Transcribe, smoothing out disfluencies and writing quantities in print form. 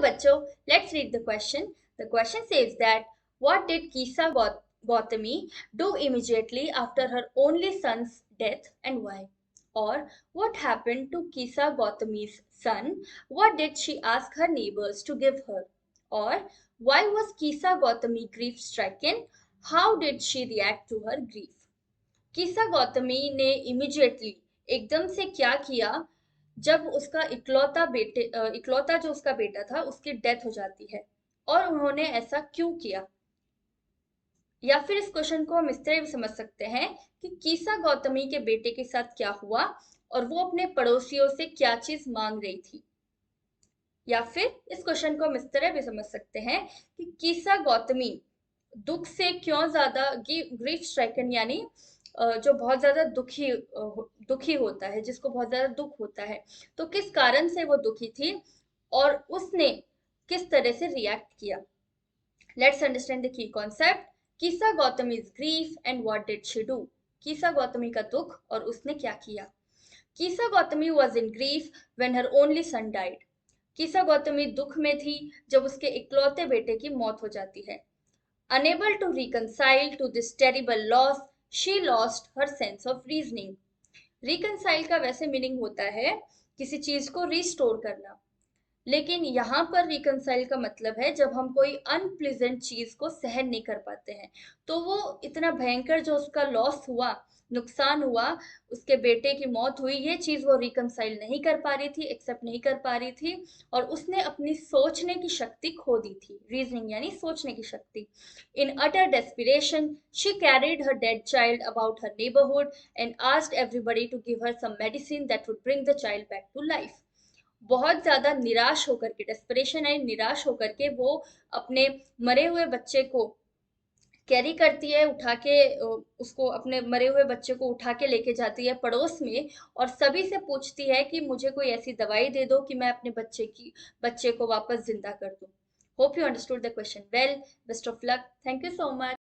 बच्चों, let's read the question. The question says that what did Kisa Gautami do immediately after her only son's death and why? Or what happened to Kisa Gautami's son? What did she ask her neighbors to give her? Or why was Kisa Gautami grief stricken? How did she react to her grief? किसा गौतमी ने immediately एकदम से क्या किया जब उसका इकलौता जो उसका बेटा था उसकी डेथ हो जाती है, और उन्होंने ऐसा क्यों किया? या फिर इस क्वेश्चन को हम इस तरह भी समझ सकते हैं कि कीसा गौतमी के बेटे के साथ क्या हुआ और वो अपने पड़ोसियों से क्या चीज मांग रही थी। या फिर इस क्वेश्चन को हम इस तरह भी समझ सकते हैं कि कीसा गौतमी दुख से क्यों ज्यादा ग्रीफ स्ट्राइकन, यानी जो बहुत ज्यादा दुखी होता है, जिसको बहुत ज्यादा दुख होता है, तो किस कारण से वो दुखी थी और उसने किस तरह से रिएक्ट किया। Let's understand the key concept. Kisa Gotami's grief and what did she do. Kisa Gotami का दुख और उसने क्या किया। Kisa Gotami was in grief when her only son died. Kisa Gotami दुख में थी जब उसके इकलौते बेटे की मौत हो जाती है। Unable to reconcile to this terrible loss, she lost her sense of reasoning. Reconcile का वैसे मीनिंग होता है किसी चीज को रिस्टोर करना, लेकिन यहाँ पर रिकनसाइल का मतलब है जब हम कोई अनप्लीजेंट चीज को सहन नहीं कर पाते हैं। तो वो इतना भयंकर जो उसका लॉस हुआ, नुकसान हुआ, उसके बेटे की मौत हुई, ये चीज वो रिकनसाइल नहीं कर पा रही थी, एक्सेप्ट नहीं कर पा रही थी, और उसने अपनी सोचने की शक्ति खो दी थी। रीजनिंग यानी सोचने की शक्ति। In utter desperation she carried her dead child about her neighbourhood and asked everybody to give her some medicine that would bring the child back to life. बहुत ज्यादा निराश होकर के, डेस्परेशन है, निराश होकर के वो अपने मरे हुए बच्चे को कैरी करती है, उठा के उसको, अपने मरे हुए बच्चे को उठा के लेके जाती है पड़ोस में, और सभी से पूछती है कि मुझे कोई ऐसी दवाई दे दो कि मैं अपने बच्चे को वापस जिंदा कर दूं। Hope you understood the question well. Best of luck. Thank you so much.